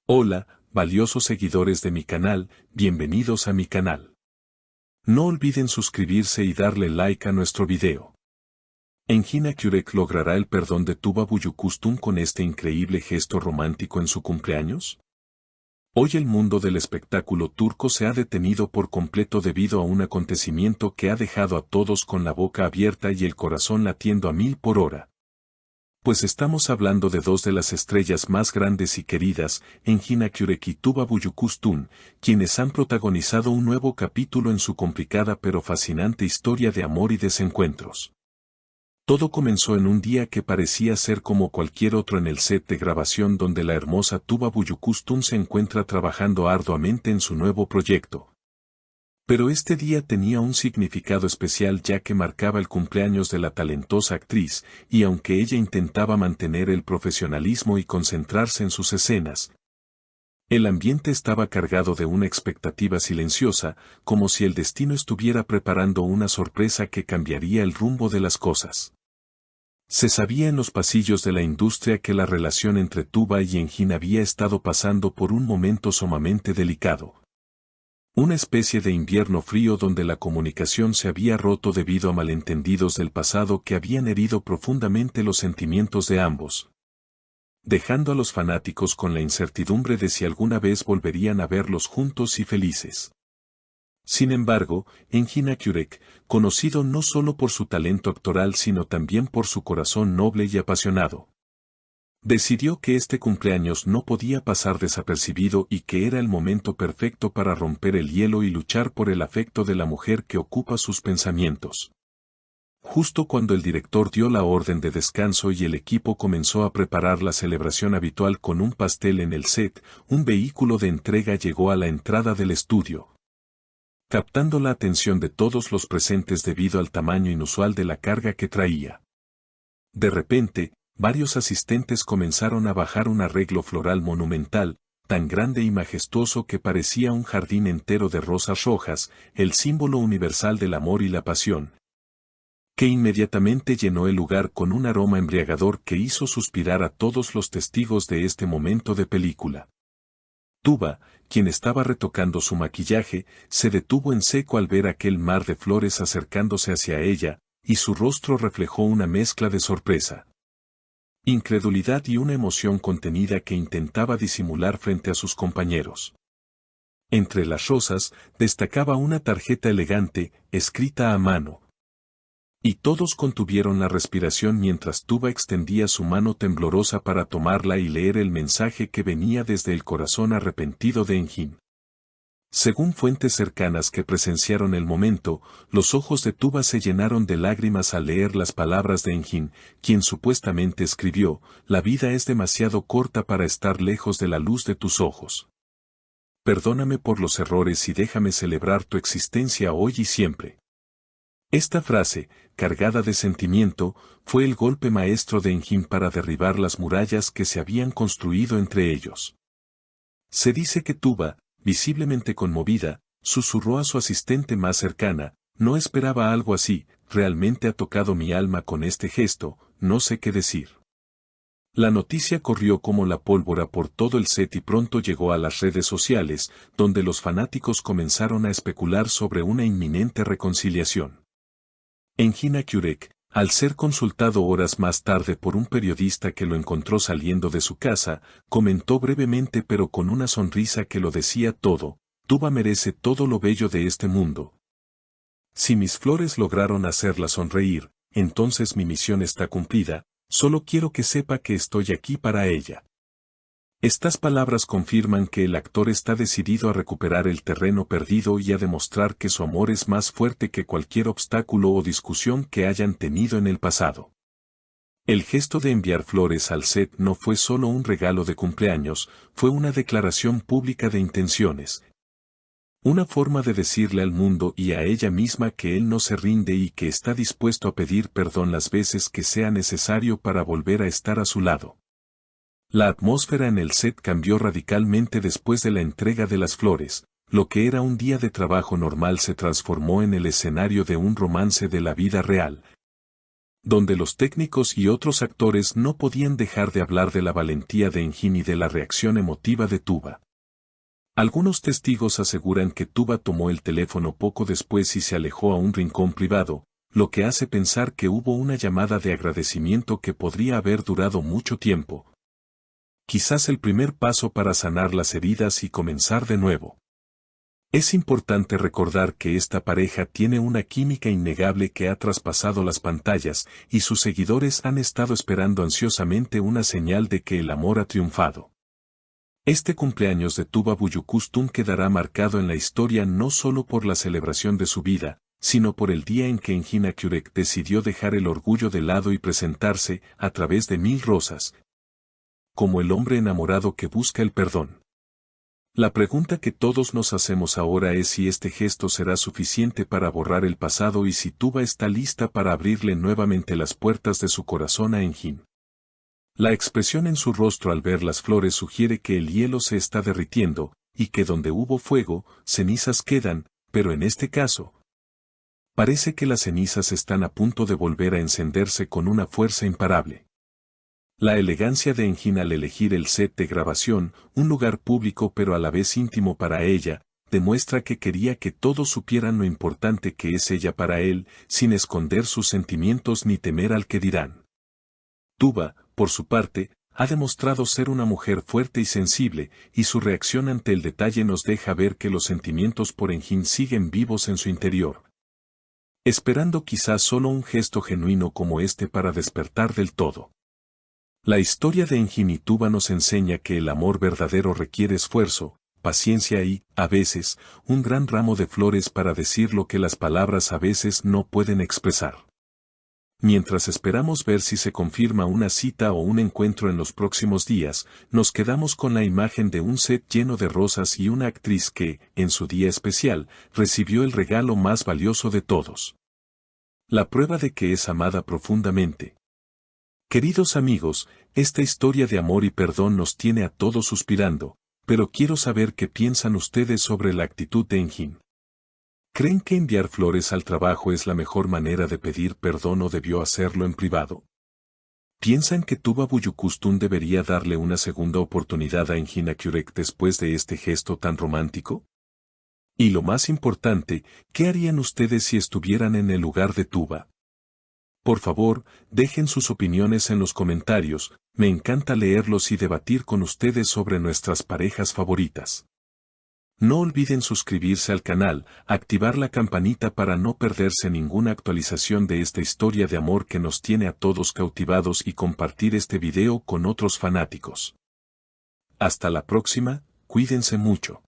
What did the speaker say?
Hola, valiosos seguidores de mi canal, bienvenidos a mi canal. No olviden suscribirse y darle like a nuestro video. Engin Akyürek logrará el perdón de Tuba Büyüküstün con este increíble gesto romántico en su cumpleaños. Hoy el mundo del espectáculo turco se ha detenido por completo debido a un acontecimiento que ha dejado a todos con la boca abierta y el corazón latiendo a 1000 por hora. Pues estamos hablando de dos de las estrellas más grandes y queridas, Engin Akyürek y Tuba Büyüküstün, quienes han protagonizado un nuevo capítulo en su complicada pero fascinante historia de amor y desencuentros. Todo comenzó en un día que parecía ser como cualquier otro en el set de grabación donde la hermosa Tuba Büyüküstün se encuentra trabajando arduamente en su nuevo proyecto. Pero este día tenía un significado especial ya que marcaba el cumpleaños de la talentosa actriz, y aunque ella intentaba mantener el profesionalismo y concentrarse en sus escenas, el ambiente estaba cargado de una expectativa silenciosa, como si el destino estuviera preparando una sorpresa que cambiaría el rumbo de las cosas. Se sabía en los pasillos de la industria que la relación entre Tuba y Engin había estado pasando por un momento sumamente delicado. Una especie de invierno frío donde la comunicación se había roto debido a malentendidos del pasado que habían herido profundamente los sentimientos de ambos, dejando a los fanáticos con la incertidumbre de si alguna vez volverían a verlos juntos y felices. Sin embargo, Engin Akyürek, conocido no solo por su talento actoral sino también por su corazón noble y apasionado, decidió que este cumpleaños no podía pasar desapercibido y que era el momento perfecto para romper el hielo y luchar por el afecto de la mujer que ocupa sus pensamientos. Justo cuando el director dio la orden de descanso y el equipo comenzó a preparar la celebración habitual con un pastel en el set, un vehículo de entrega llegó a la entrada del estudio, captando la atención de todos los presentes debido al tamaño inusual de la carga que traía. De repente, varios asistentes comenzaron a bajar un arreglo floral monumental, tan grande y majestuoso que parecía un jardín entero de rosas rojas, el símbolo universal del amor y la pasión, que inmediatamente llenó el lugar con un aroma embriagador que hizo suspirar a todos los testigos de este momento de película. Tuba, quien estaba retocando su maquillaje, se detuvo en seco al ver aquel mar de flores acercándose hacia ella, y su rostro reflejó una mezcla de sorpresa, incredulidad y una emoción contenida que intentaba disimular frente a sus compañeros. Entre las rosas, destacaba una tarjeta elegante, escrita a mano. Y todos contuvieron la respiración mientras Tuba extendía su mano temblorosa para tomarla y leer el mensaje que venía desde el corazón arrepentido de Engin. Según fuentes cercanas que presenciaron el momento, los ojos de Tuba se llenaron de lágrimas al leer las palabras de Engin, quien supuestamente escribió: «La vida es demasiado corta para estar lejos de la luz de tus ojos. Perdóname por los errores y déjame celebrar tu existencia hoy y siempre». Esta frase, cargada de sentimiento, fue el golpe maestro de Engin para derribar las murallas que se habían construido entre ellos. Se dice que Tuba, visiblemente conmovida, susurró a su asistente más cercana: «No esperaba algo así, realmente ha tocado mi alma con este gesto, no sé qué decir». La noticia corrió como la pólvora por todo el set y pronto llegó a las redes sociales, donde los fanáticos comenzaron a especular sobre una inminente reconciliación. Engin Akyürek, al ser consultado horas más tarde por un periodista que lo encontró saliendo de su casa, comentó brevemente pero con una sonrisa que lo decía todo: «Tuba merece todo lo bello de este mundo. Si mis flores lograron hacerla sonreír, entonces mi misión está cumplida, solo quiero que sepa que estoy aquí para ella». Estas palabras confirman que el actor está decidido a recuperar el terreno perdido y a demostrar que su amor es más fuerte que cualquier obstáculo o discusión que hayan tenido en el pasado. El gesto de enviar flores al set no fue solo un regalo de cumpleaños, fue una declaración pública de intenciones. Una forma de decirle al mundo y a ella misma que él no se rinde y que está dispuesto a pedir perdón las veces que sea necesario para volver a estar a su lado. La atmósfera en el set cambió radicalmente después de la entrega de las flores. Lo que era un día de trabajo normal se transformó en el escenario de un romance de la vida real. donde los técnicos y otros actores no podían dejar de hablar de la valentía de Engin y de la reacción emotiva de Tuba. Algunos testigos aseguran que Tuba tomó el teléfono poco después y se alejó a un rincón privado, lo que hace pensar que hubo una llamada de agradecimiento que podría haber durado mucho tiempo. Quizás el primer paso para sanar las heridas y comenzar de nuevo. Es importante recordar que esta pareja tiene una química innegable que ha traspasado las pantallas, y sus seguidores han estado esperando ansiosamente una señal de que el amor ha triunfado. Este cumpleaños de Tuba Büyüküstün quedará marcado en la historia no solo por la celebración de su vida, sino por el día en que Engin Akyurek decidió dejar el orgullo de lado y presentarse, a través de 1000 rosas, como el hombre enamorado que busca el perdón. La pregunta que todos nos hacemos ahora es si este gesto será suficiente para borrar el pasado y si Tuba está lista para abrirle nuevamente las puertas de su corazón a Engin. La expresión en su rostro al ver las flores sugiere que el hielo se está derritiendo, y que donde hubo fuego, cenizas quedan, pero en este caso, parece que las cenizas están a punto de volver a encenderse con una fuerza imparable. La elegancia de Engin al elegir el set de grabación, un lugar público pero a la vez íntimo para ella, demuestra que quería que todos supieran lo importante que es ella para él, sin esconder sus sentimientos ni temer al que dirán. Tuba, por su parte, ha demostrado ser una mujer fuerte y sensible, y su reacción ante el detalle nos deja ver que los sentimientos por Engin siguen vivos en su interior. Esperando quizás solo un gesto genuino como este para despertar del todo. La historia de Engin y Tuba nos enseña que el amor verdadero requiere esfuerzo, paciencia y, a veces, un gran ramo de flores para decir lo que las palabras a veces no pueden expresar. Mientras esperamos ver si se confirma una cita o un encuentro en los próximos días, nos quedamos con la imagen de un set lleno de rosas y una actriz que, en su día especial, recibió el regalo más valioso de todos. La prueba de que es amada profundamente. Queridos amigos, esta historia de amor y perdón nos tiene a todos suspirando, pero quiero saber qué piensan ustedes sobre la actitud de Engin. ¿Creen que enviar flores al trabajo es la mejor manera de pedir perdón o debió hacerlo en privado? ¿Piensan que Tuba Büyüküstün debería darle una segunda oportunidad a Engin Akyurek después de este gesto tan romántico? Y lo más importante, ¿qué harían ustedes si estuvieran en el lugar de Tuba? Por favor, dejen sus opiniones en los comentarios, me encanta leerlos y debatir con ustedes sobre nuestras parejas favoritas. No olviden suscribirse al canal, activar la campanita para no perderse ninguna actualización de esta historia de amor que nos tiene a todos cautivados y compartir este video con otros fanáticos. Hasta la próxima, cuídense mucho.